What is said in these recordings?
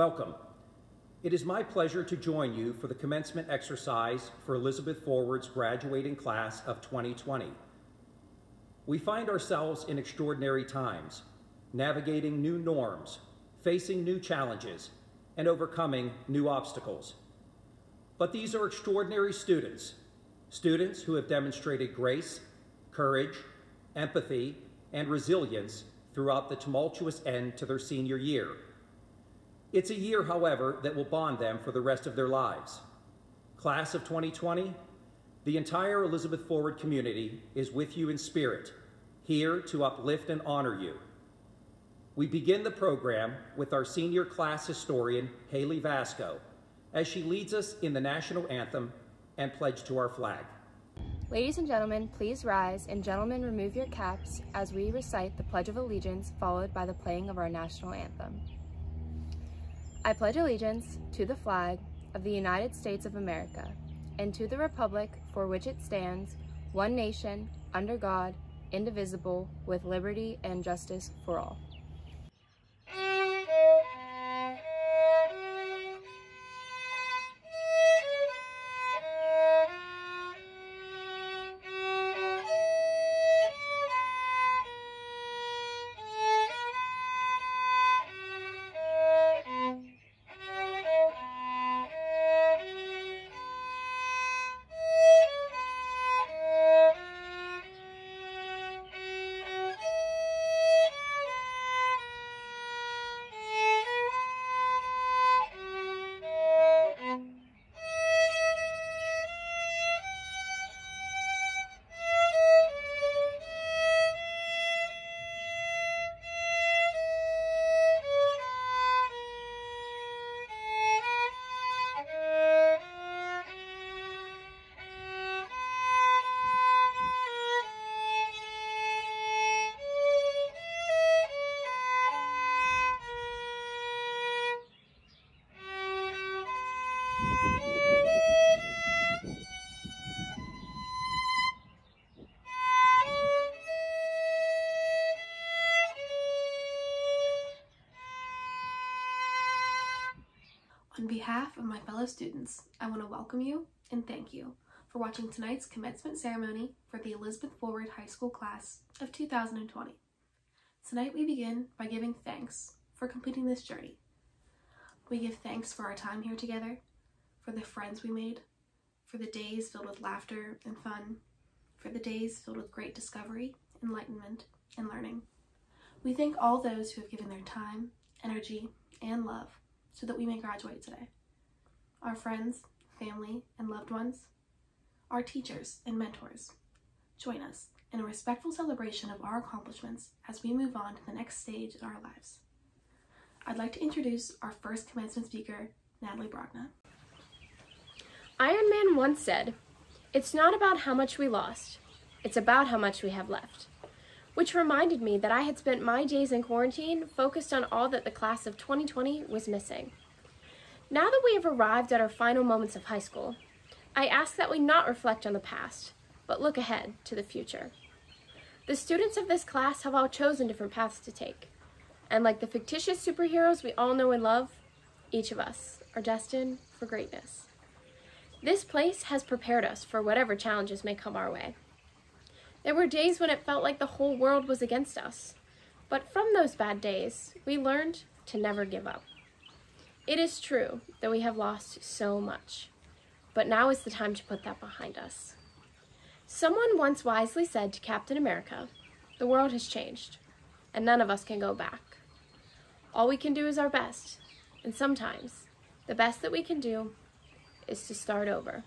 Welcome. It is my pleasure to join you for the commencement exercise for Elizabeth Forward's graduating class of 2020. We find ourselves in extraordinary times, navigating new norms, facing new challenges, and overcoming new obstacles. But these are extraordinary students who have demonstrated grace, courage, empathy, and resilience throughout the tumultuous end to their senior year. It's a year, however, that will bond them for the rest of their lives. Class of 2020, the entire Elizabeth Forward community is with you in spirit, here to uplift and honor you. We begin the program with our senior class historian, Haley Vasco, as she leads us in the national anthem and pledge to our flag. Ladies and gentlemen, please rise, and gentlemen, remove your caps as we recite the Pledge of Allegiance, followed by the playing of our national anthem. I pledge allegiance to the flag of the United States of America and to the republic for which it stands, one nation, under God, indivisible, with liberty and justice for all. On behalf of my fellow students, I want to welcome you and thank you for watching tonight's commencement ceremony for the Elizabeth Forward High School class of 2020. Tonight we begin by giving thanks for completing this journey. We give thanks for our time here together, for the friends we made, for the days filled with laughter and fun, for the days filled with great discovery, enlightenment, and learning. We thank all those who have given their time, energy, and love so that we may graduate today. Our friends, family, and loved ones, our teachers and mentors, join us in a respectful celebration of our accomplishments as we move on to the next stage in our lives. I'd like to introduce our first commencement speaker, Natalie Brogna. Iron Man once said, "It's not about how much we lost, it's about how much we have left." Which reminded me that I had spent my days in quarantine focused on all that the class of 2020 was missing. Now that we have arrived at our final moments of high school, I ask that we not reflect on the past, but look ahead to the future. The students of this class have all chosen different paths to take, and like the fictitious superheroes we all know and love, each of us are destined for greatness. This place has prepared us for whatever challenges may come our way. There were days when it felt like the whole world was against us, but from those bad days, we learned to never give up. It is true that we have lost so much, but now is the time to put that behind us. Someone once wisely said to Captain America, "The world has changed, and none of us can go back. All we can do is our best, and sometimes the best that we can do is to start over."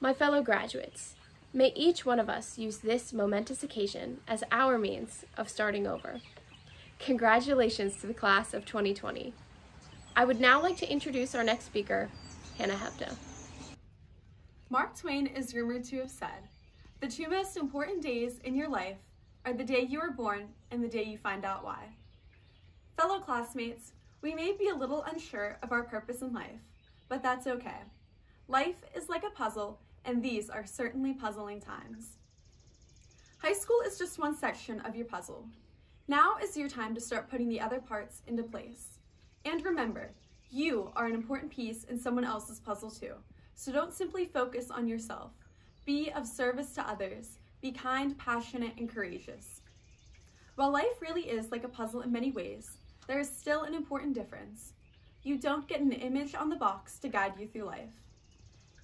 My fellow graduates, may each one of us use this momentous occasion as our means of starting over. Congratulations to the class of 2020. I would now like to introduce our next speaker, Hannah Hebda. Mark Twain is rumored to have said, "The two most important days in your life are the day you are born and the day you find out why." Fellow classmates, we may be a little unsure of our purpose in life, but that's okay. Life is like a puzzle, and these are certainly puzzling times. High school is just one section of your puzzle. Now is your time to start putting the other parts into place. And remember, You are an important piece in someone else's puzzle too, so don't simply focus on yourself. Be of service to others. Be kind, passionate, and courageous. While life really is like a puzzle in many ways, there is still an important difference. You don't get an image on the box to guide you through life.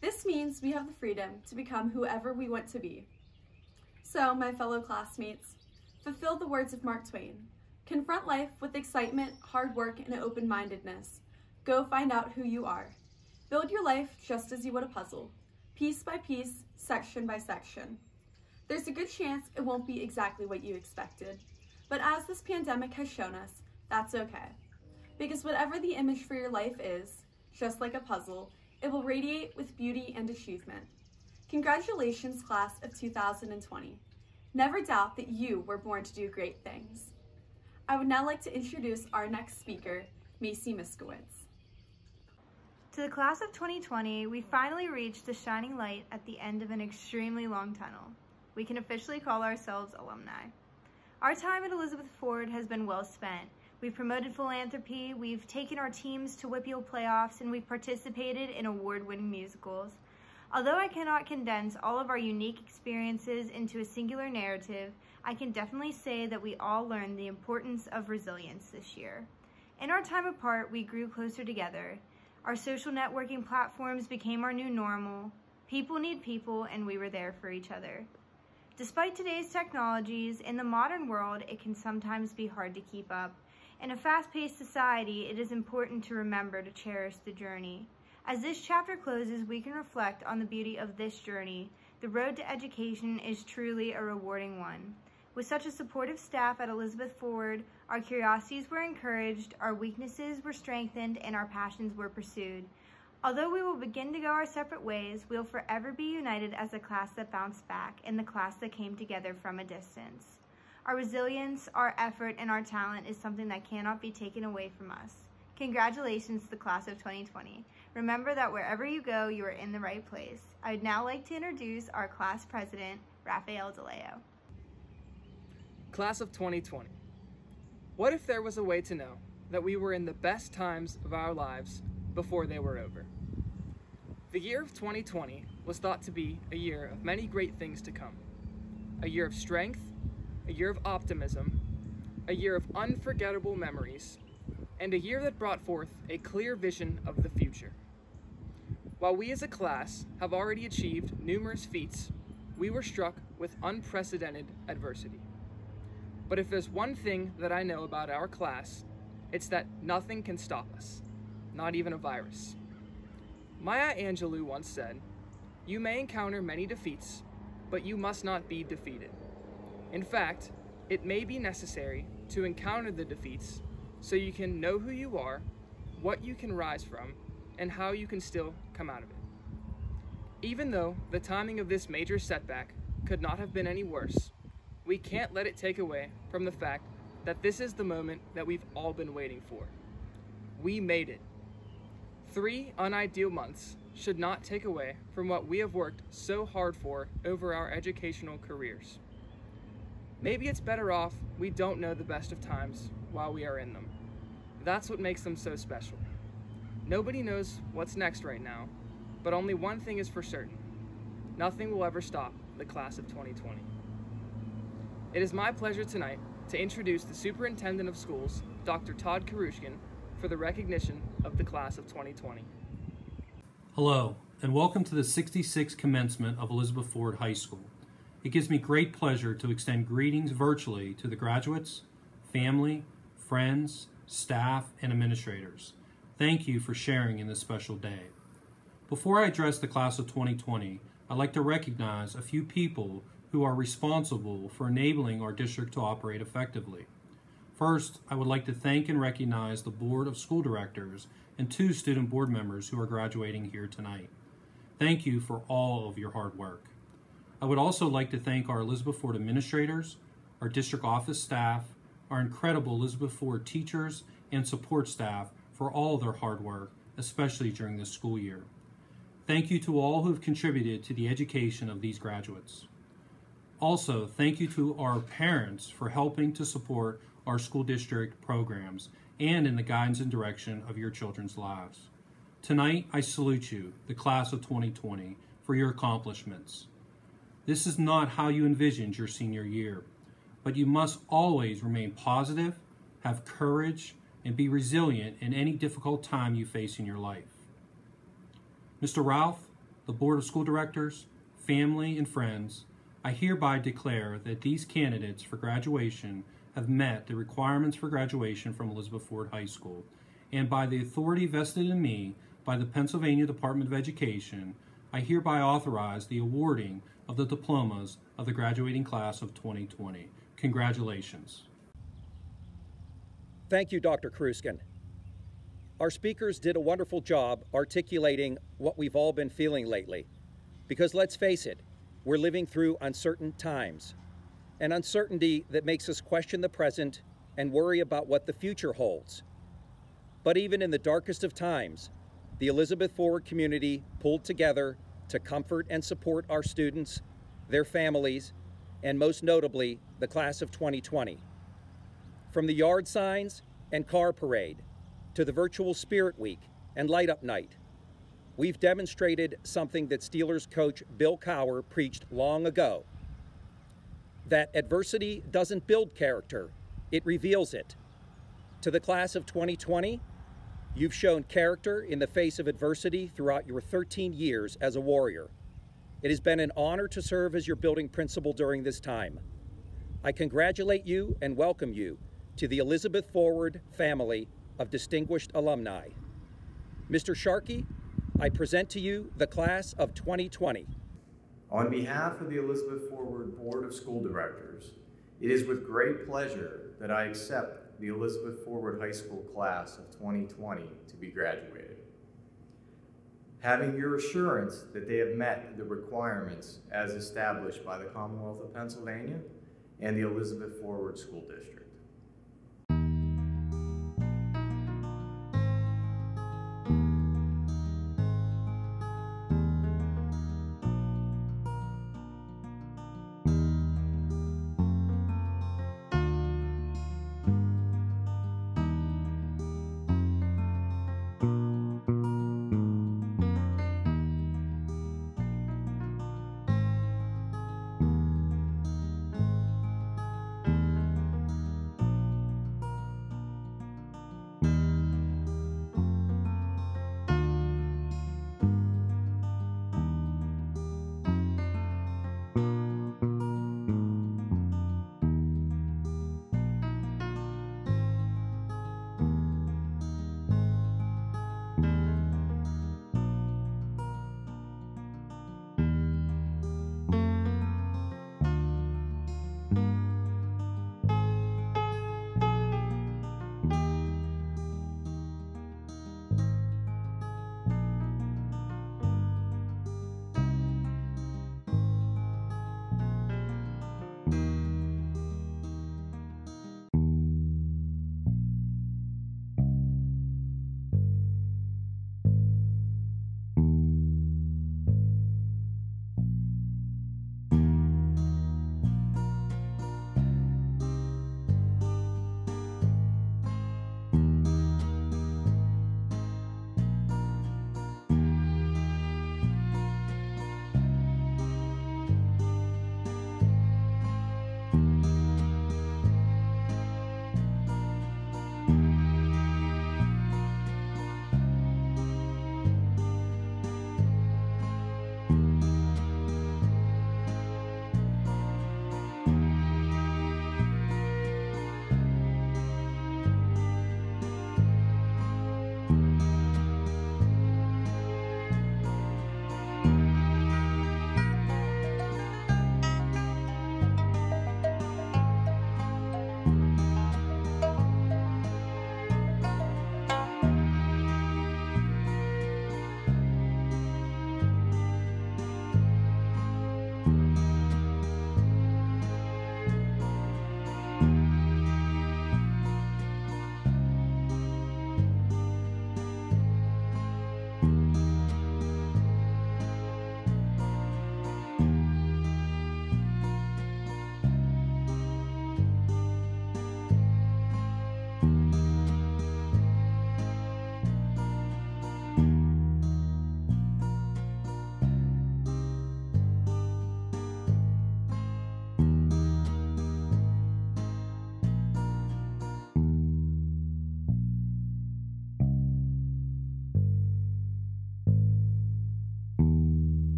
This means we have the freedom to become whoever we want to be. So, my fellow classmates, fulfill the words of Mark Twain. Confront life with excitement, hard work, and open-mindedness. Go find out who you are. Build your life just as you would a puzzle, piece by piece, section by section. There's a good chance it won't be exactly what you expected, but as this pandemic has shown us, that's okay. Because whatever the image for your life is, just like a puzzle, it will radiate with beauty and achievement. Congratulations, class of 2020. Never doubt that you were born to do great things. I would now like to introduce our next speaker, Macy Miskowitz. To the class of 2020, we finally reached the shining light at the end of an extremely long tunnel. We can officially call ourselves alumni. Our time at Elizabeth Ford has been well spent. We've promoted philanthropy, we've taken our teams to WPIAL playoffs, and we've participated in award-winning musicals. Although I cannot condense all of our unique experiences into a singular narrative, I can definitely say that we all learned the importance of resilience this year. In our time apart, we grew closer together. Our social networking platforms became our new normal. People need people, and we were there for each other. Despite today's technologies, in the modern world, it can sometimes be hard to keep up. In a fast-paced society, it is important to remember to cherish the journey. As this chapter closes, we can reflect on the beauty of this journey. The road to education is truly a rewarding one. With such a supportive staff at Elizabeth Ford, our curiosities were encouraged, our weaknesses were strengthened, and our passions were pursued. Although we will begin to go our separate ways, we'll forever be united as the class that bounced back and the class that came together from a distance. Our resilience, our effort, and our talent is something that cannot be taken away from us. Congratulations to the class of 2020. Remember that wherever you go, you are in the right place. I would now like to introduce our class president, Rafael DeLeo. Class of 2020. What if there was a way to know that we were in the best times of our lives before they were over? The year of 2020 was thought to be a year of many great things to come. A year of strength, a year of optimism, a year of unforgettable memories, and a year that brought forth a clear vision of the future. While we as a class have already achieved numerous feats, we were struck with unprecedented adversity. But if there's one thing that I know about our class, it's that nothing can stop us, not even a virus. Maya Angelou once said, "You may encounter many defeats, but you must not be defeated." In fact, it may be necessary to encounter the defeats so you can know who you are, what you can rise from, and how you can still come out of it. Even though the timing of this major setback could not have been any worse, we can't let it take away from the fact that this is the moment that we've all been waiting for. We made it. 3 unideal months should not take away from what we have worked so hard for over our educational careers. Maybe it's better off we don't know the best of times while we are in them. That's what makes them so special. Nobody knows what's next right now, but only one thing is for certain. Nothing will ever stop the class of 2020. It is my pleasure tonight to introduce the Superintendent of Schools, Dr. Todd Karushkin, for the recognition of the class of 2020. Hello, and welcome to the 66th commencement of Elizabeth Ford High School. It gives me great pleasure to extend greetings virtually to the graduates, family, friends, staff, and administrators. Thank you for sharing in this special day. Before I address the class of 2020, I'd like to recognize a few people who are responsible for enabling our district to operate effectively. First, I would like to thank and recognize the Board of School Directors and 2 student board members who are graduating here tonight. Thank you for all of your hard work. I would also like to thank our Elizabeth Ford administrators, our district office staff, our incredible Elizabeth Ford teachers and support staff for all their hard work, especially during this school year. Thank you to all who have contributed to the education of these graduates. Also, thank you to our parents for helping to support our school district programs and in the guidance and direction of your children's lives. Tonight, I salute you, the class of 2020, for your accomplishments. This is not how you envisioned your senior year, but you must always remain positive, have courage, and be resilient in any difficult time you face in your life. Mr. Ralph, the Board of School Directors, family, and friends, I hereby declare that these candidates for graduation have met the requirements for graduation from Elizabeth Ford High School, and by the authority vested in me by the Pennsylvania Department of Education, I hereby authorize the awarding of the diplomas of the graduating class of 2020. Congratulations. Thank you, Dr. Kruskin. Our speakers did a wonderful job articulating what we've all been feeling lately. Because let's face it, we're living through uncertain times, an uncertainty that makes us question the present and worry about what the future holds. But even in the darkest of times, the Elizabeth Forward community pulled together to comfort and support our students, their families, and most notably, the class of 2020. From the yard signs and car parade to the virtual Spirit Week and Light Up Night, we've demonstrated something that Steelers coach Bill Cowher preached long ago, that adversity doesn't build character, it reveals it. To the class of 2020, you've shown character in the face of adversity throughout your 13 years as a warrior. It has been an honor to serve as your building principal during this time. I congratulate you and welcome you to the Elizabeth Forward family of distinguished alumni. Mr. Sharkey, I present to you the class of 2020. On behalf of the Elizabeth Forward Board of School Directors, it is with great pleasure that I accept the Elizabeth Forward High School class of 2020 to be graduated. Having your assurance that they have met the requirements as established by the Commonwealth of Pennsylvania and the Elizabeth Forward School District.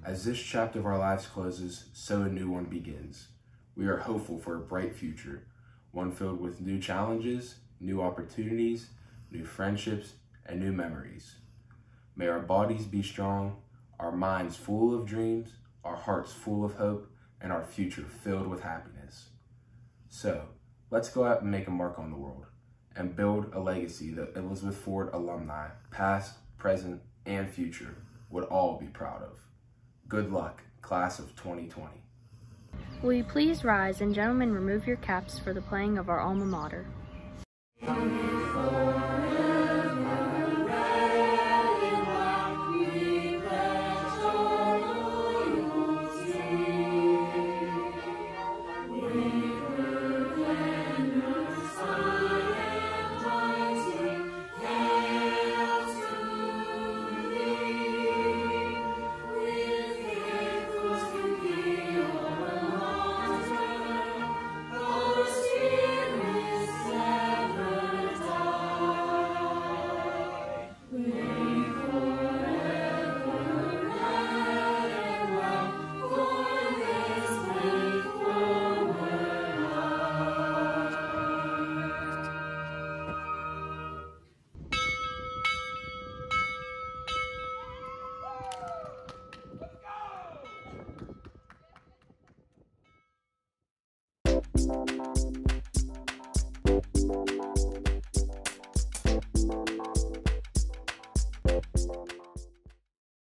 As this chapter of our lives closes, so a new one begins. We are hopeful for a bright future, one filled with new challenges, new opportunities, new friendships, and new memories. May our bodies be strong, our minds full of dreams, our hearts full of hope, and our future filled with happiness. So, let's go out and make a mark on the world and build a legacy that Elizabeth Ford alumni, past, present, and future, would all be proud of. Good luck, class of 2020. Will you please rise and gentlemen remove your caps for the playing of our alma mater. Commencements.